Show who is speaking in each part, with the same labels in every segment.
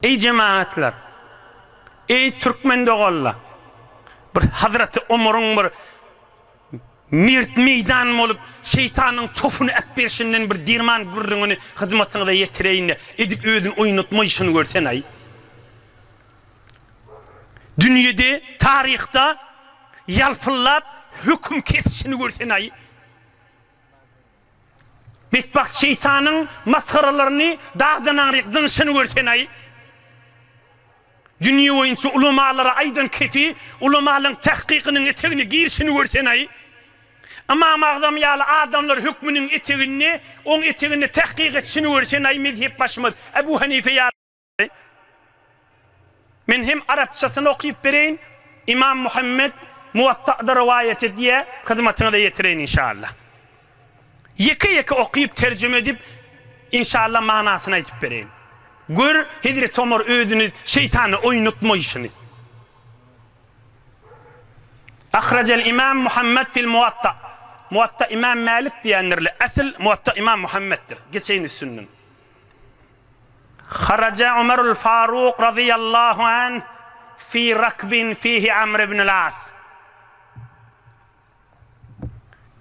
Speaker 1: Ey cemaatler, ey Türkmen doğalla, bir Hazreti Ömer'in bir mirt meydan olup şeytanın tofunu etberişinden bir dirman gürrüğünü hizmetine de yetireyinle edip özün oynatmayışını görsen ay. Dünyada, tarihte yalfıllap hüküm kesişini görsen ay. Bitbak şeytanın maskaralarını dağdan ağrıqdığını görsen ay. Dünya oyuncu ulamalara aydan kefi, ulamaların tahkikinin eteğini girişini görsen ay. Ama mağdam yağlı adamlar hükmünün eteğini, onun eteğini tahkik etişini görsen ay mezhep başımız. Ebu Hanife yağlı. Men hem Arapçasını okuyup vereyim, İmam Muhammed Muvatta'da rivayet ediye hizmetine de yetireyin inşallah. Yeke okuyup tercüme edip inşallah manasına edip vereyim. Gör Hazreti Ömer özünü şeytanı oynatma işini. Ahracel İmam Muhammed fil Muvatta. Muvatta İmam Malik diyenlerle asıl Muvatta İmam Muhammed'dir. Geçeyiniz sünnün. Kharaca Ömerul Faruk radıyallahu anh fi rakbin fihi Amr ibn al-As.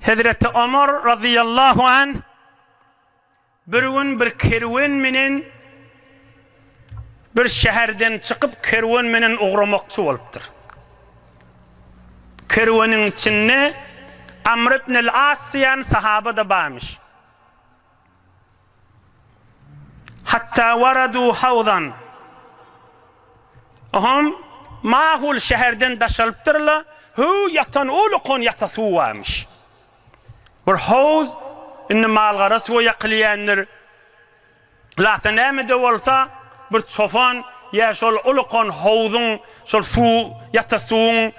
Speaker 1: Hazreti Ömer radıyallahu anh bir gün bir kervan menen bir şehirden çıkıp kervan menen uğramakçı olupdur. Kervanın içinde Amr ibn al-As diyen sahaba da varmış. Hatta varadu havdan. Aham mahul şehirden daşalıptırla hu yatan ulukon yatası varmış. Bir havuz inni malgara su yakliyendir. Lakin emide olsa bir çofan ya şol ulukon havuzun şol su yatasuğun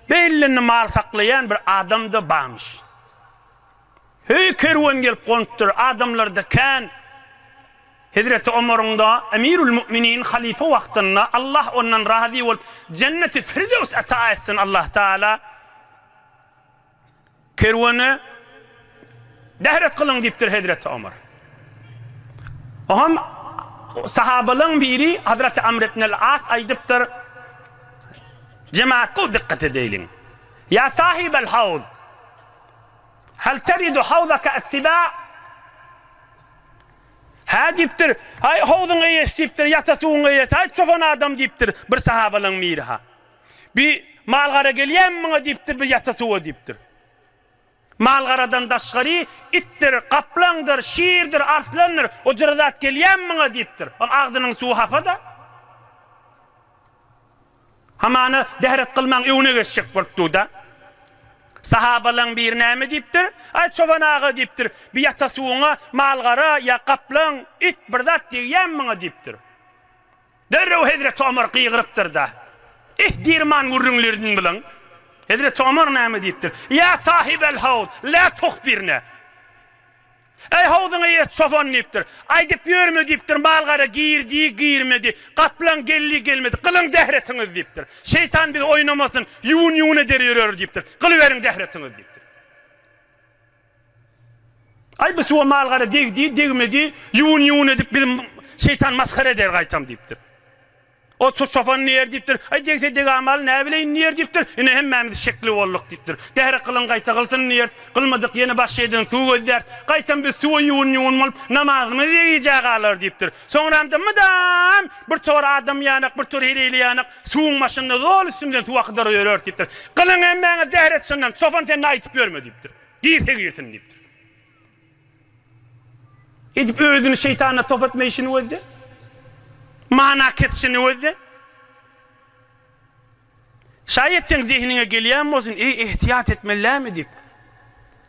Speaker 1: belli mal saklayan bir adam da varmış. Hey kervan gelip konuttur adamlar da kan Hazreti Ömer'in da Emirül Müminin halife vaktinde Allah ondan razı olup cenneti Firdevs ata etsin Allah Teala kervanı dehret kılın deyiptir Hazreti Ömer. Aham sahabaların biri Hazreti Amr ibn al-As aydıptır cemaatku dikkat edelim. Ya sahibel havz hal teridu havzaka as-siba ha deyiptir, hay havzun eyesi deyiptir, yatasuğun eyesi, hay çofan adam deyiptir, bir sahabalın miri ha. Bir malgara gelyen mi deyiptir, bir yatasuğu deyiptir. Malgaradan daşgari, ittir, kaplandır, şiirdir, arslandır, o cırızat gelyen mi deyiptir. O ağzının suğu hafada. Hamanı dehret kılman evine geçecek bulup da. Sahabalan bir näme deyiptir? Ay çoban ağa deyiptir. Bir yatasuğuna malgara ya kaplan it bir zat diýen maňa deyiptir. Derrew Hazreti Ömer kıýgyrypdyr da. Dirman gurrunlardan bilen. Hazreti Ömer näme deyiptir? Ya sahibel havz la tuhbirne. Ey havzuna yet çoban deyiptir. Ay dip yörme deyiptir. Malgara girdi, girmedi. Kaplan gelli gelmedi. Kılın dehretiniz deyiptir. Şeytan bir oynamasın. Yuğun ederiyor deyiptir. Kılıverin dehretiniz deyiptir. Ay bu suwa malgara degdi, degmedi. Yuğun edip bizim şeytan maskara eder gaytam deyiptir. O çoban niyer deyiptir. Ay degse deg amal ne bileyin niyer deyiptir. Ine hemmemiz şekli olluk deyiptir. Dehre kılın gayta kılsın niyer. Kılmadık yeni başlaydan su gözler. Gaytan biz suwa yuğun olup namazımızı yiyecek alır deyiptir. Sonra mıdam bir tor adam yanak, bir tor hireli yanak. Suğun başında zol üstümden su akıdar yürür deyiptir. Kılın hemmemiz dehretsinler. Çoban sen aytıp görme deyiptir. Girsin deyiptir. Edip özünü şeytanla tof etme işini öldü. Mana ketişini öldü. Şayet sen zihnine geliyen olsun, ihtiyat etmeliler mi deyip.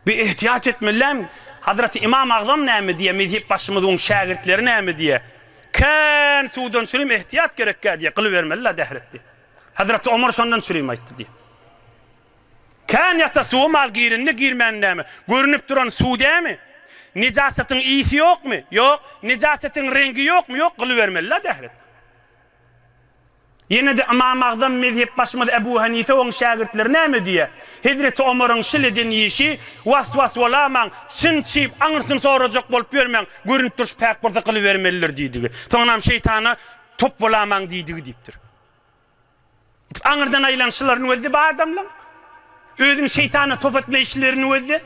Speaker 1: Bir ihtiyat etmeliler mi? Hazreti İmam Azam ne diye, mezhep başımızın şagirtleri ne diye. Kan sudan süreyim ihtiyat gerek diye, kılıvermeliler dehretti. Hazreti Ömer şondan süreyim ayttı diye. Kan yatasuğu mal girinli girmen ne mi? Görünüp duran su değil mi? Nicasetin iyisi yok mu? Yok. Nicasetin rengi yok mu? Yok. Kılıvermeliler dehret. Yine de İmam Azam mezhep başımız Ebu Hanife onun şagirtleri ne mi diye? Hazreti Ömer'in şilidin yişi vas olaman çınçıyıp anırsın soracak bolup vermen görünüp duruş pek burada kılıvermeliler deydi. Sonra şeytana top bolaman diýdigi diýipdir. Aňyrdan aýlanşylaryny özü bu adamlar. Özüň şeytana top etme işlerini özü.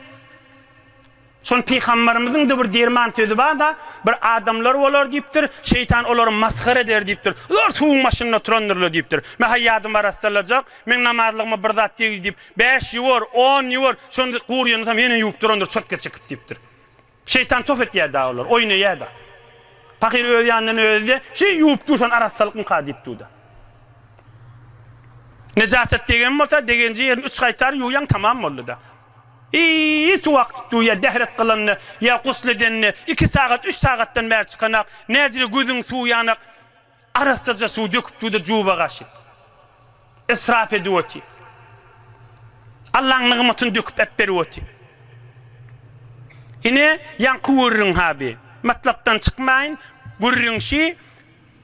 Speaker 1: Son Peygamberimizin de bir derman sözü var da bir adamlar olar diýipdir, şeytan olary maskara eder diýipdir. Zor suwun maşynyna turandyrlar diýipdir. Men haýatym arasaljak, men namazlygymy bir zat diýip 5 ýuwar, 10 ýuwar, şonda gurýany tam ýene ýuwup turandyr, çökke çykıp diýipdir. Şeytan top etýär da olar, oýnaýar da. Pakir öz ýanyny özde, şey ýuwup durşan arasalygyny qadyp durda. Necaset degen bolsa degenji ýerini 3 gaýtar ýuwyan tamam boldy da. İyi wagt ya dehret kılanını ya gusledenini 2 saat 3 saatdan beri çıkanak necili gözün suw yanak arasıca suw döküp tuda juba gaşyp israf edýärdi. Allah'ın nigmatyn döküp hep berýärdi. Ine yan kuwurun habi matlapdan çıkmayın gurrun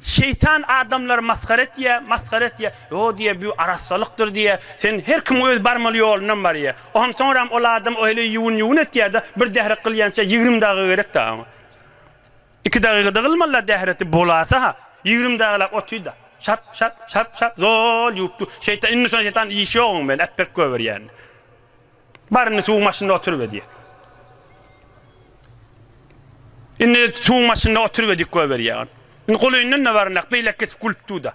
Speaker 1: şeytan adamlar maskaret ya o diye bir arasalıktır diye sen her kim öz barmaly ýolundan bar ya oňam soňram ol adam öyle ýuwun etýär da bir dehret kılýança 20 dagy gerek da 2 dagygada kılmalar dehreti bolasa ha 20 dagylap otyda şap zol ýupdy şeytan inne şeytan işi ýok men etpek göwer ýani barny suw maşynda oturup diye inne suw maşynda oturup dik göwer ýani Nqoluyundan ne varnak beýle kesip kulptu da.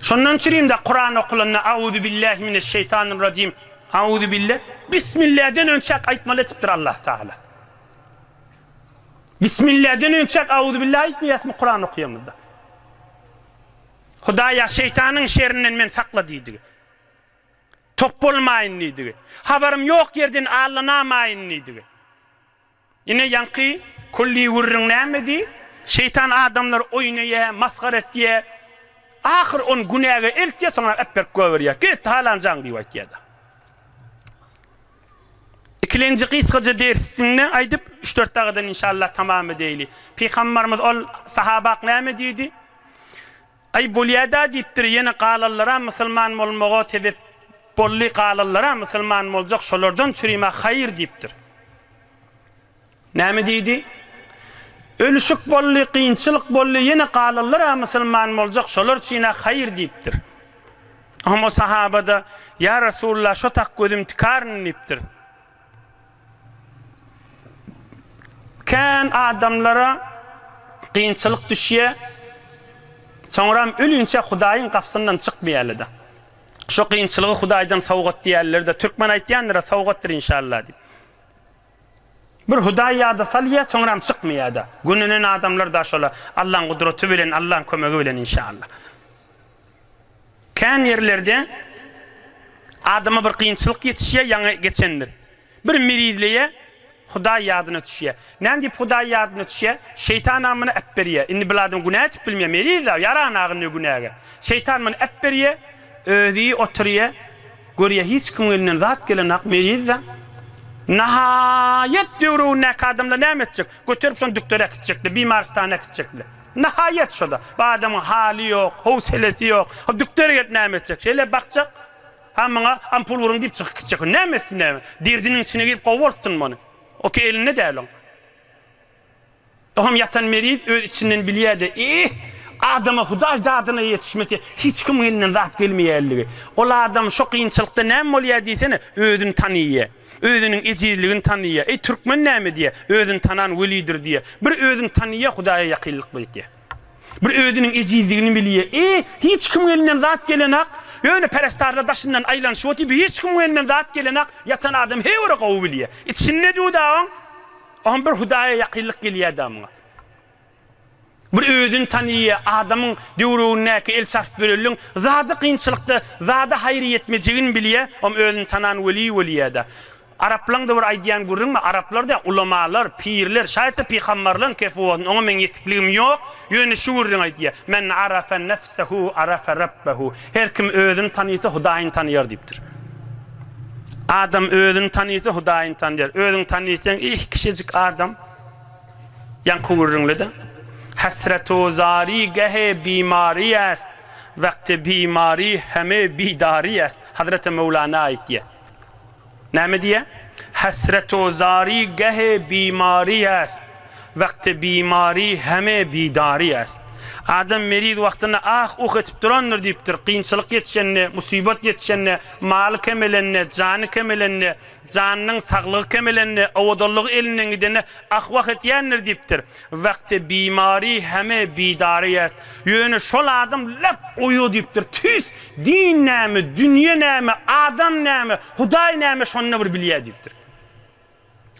Speaker 1: Şondan çiriyim da Kur'an okulanna Auzu billahi mineşşeytanirracim. Auzu billah. Bismillah'den önçek aytmaly etipdir Allah Taala. Bismillah'den önçek Auzu billahi aytmaýasmy Kur'an okuýamyzda. Hudaýa şeytanyň şerrinden men sakla diýdi. Top bolmaýyn diýdi. Habarym ýok ýerden allanamaýyn diýdi. Ine yankı kulli vurrun nämedi? Şeytan adamlar oýnaýa, maskara etýär. Ahir on günäge eltýär, soňra epper göwerýär. Git halanjaň diýip aýtýar da. İkilenji gysgaja dersini aýdyp 3-4 dagadan inşallah tamam edýeli. Peygamberimiz ol sahabak näme diýdi? Ay bolýada diýipdir, ýene galallara musulman bolmagy sebep bolly galallara musulman boljak şolardan çürime hayır diýipdir. Näme diýdi? Ölüşük bolly, kynçylyk bolly, ýene galallar musulman boljak şolar üçin hayır diýipdir. Ama sahabada ya Rasulullah şo tak gözüm tikarny diýipdir. Kan adamlara kynçylyk düşýär. Soňram ölünçe Hudaýyň gapsyndan çykmaýaly da. Şo kynçylygy Hudaýdan sowgat diýerler de türkmen aýtýandyra sowgatdyr inşallah diýip. Bir Hudaý ýa-da salýa soňram çykmaýar da. Gününen adamlar da şola Allah'ın gudraty bilen, Allah'ın kömegi bilen inşallah. Kan yerlerde adama bir kynçylyk ýetişýär, ýaňa geçendir. Bir mirizliye Hudaý ýadyna düşýär. Näme diýip Hudaý ýadyna düşýär? Şeytan amyny äpberýär. Indi biladym günah etip bilmeýär, meriz yaranagyny günäge. Şeytan meni äpberýär, özü oturýar, görýär hiç kimden zat gelen ak meriz. Nihayet döwrüne adamlar näme etjek? Göterip şon doktora gitjekler, bimarstana gitjekler. Nihayet şoda. Bu adamın hali ýok, howselesi ýok. O doktora git näme etjek? Şeýle bakjak. Hammaňa ampul wurun diýip çykyp gitjek. Nämesi näme? Derdiniň içine girip gowursun many. O ki eline däýlen. Oham yatan meriz öz içinden bilýärdi. Adama Hudaý dadyna ýetişmesi hiç kim elinden zat gelmeýärligi. Ol adam şo kynçylykda näme bolýar diýsene, özüni tanýýar. Özünün ejizligini tanýýar. Türkmen näme diýär? Özüni tanan welidir diýär. Bir özüni tanýýar, Hudaýa ýakynlyk bilýär. Bir özünün ejizligini bilýär. Hiç kim elinden zat gelenak, ýöne perestarla daşyndan aýlanyşyp otyp, hiç kim elinden zat gelenak, yatan adam hewre gowy bilýär. İçinde duýdaň, on bir Hudaýa ýakynlyk gelýär adamga. Bir özüni tanýýar, adamyň döwründäki el sarf berelin, zady kynçylykda, zady haýry ýetmejigini bilýär, on özüni tanan weliyär da. Araplar da bir aýdýan görürmi? Araplar da ulamalar, pirler, şaýat peýgamberler kefuwatyn, oňa men ýetikligim ýok. Ýöne şu görüň aýdýar. Men arafa nefsehu arafa rabbehu. Her kim özüni tanýsa Hudaýyny tanýar diýipdir. Adam özüni tanýsa Hudaýyny tanýar. Özüni tanýsaň kişijik adam ýanky görüňle de. Hasretu zari gehe bimari est. Vakti bimari heme bidari est. Hazreti Mevlana aýtdy. Näme diýär? Hasretu zari gehe bimari est. Vakti bimari heme bidari est. Adam merid vaktinde uh etip durandır deyiptir. Kıyınçılık yetişenine, musibet yetişenine, malı kemelenine, canı kemelenine, canının sağlığı kemelenine, avadallığı elinden gidene vakit yenir deyiptir. Vakti bimari heme bidari est. Yönü şol adam lep oyu deyiptir. Tüs din näme, dünya näme, adam näme, Huday näme şonunu bir bilýär deyiptir.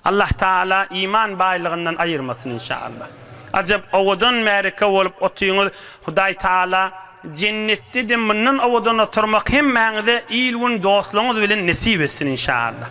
Speaker 1: Allah Taala iman baylığından ayırmasın inşallah. Acaba owadan mereke olup otuýuňuz Hudaý Taala cennetde de mundan owadan oturmak hem maňyda ilwin dostlugyňyz bilen nesip etsin inşallah.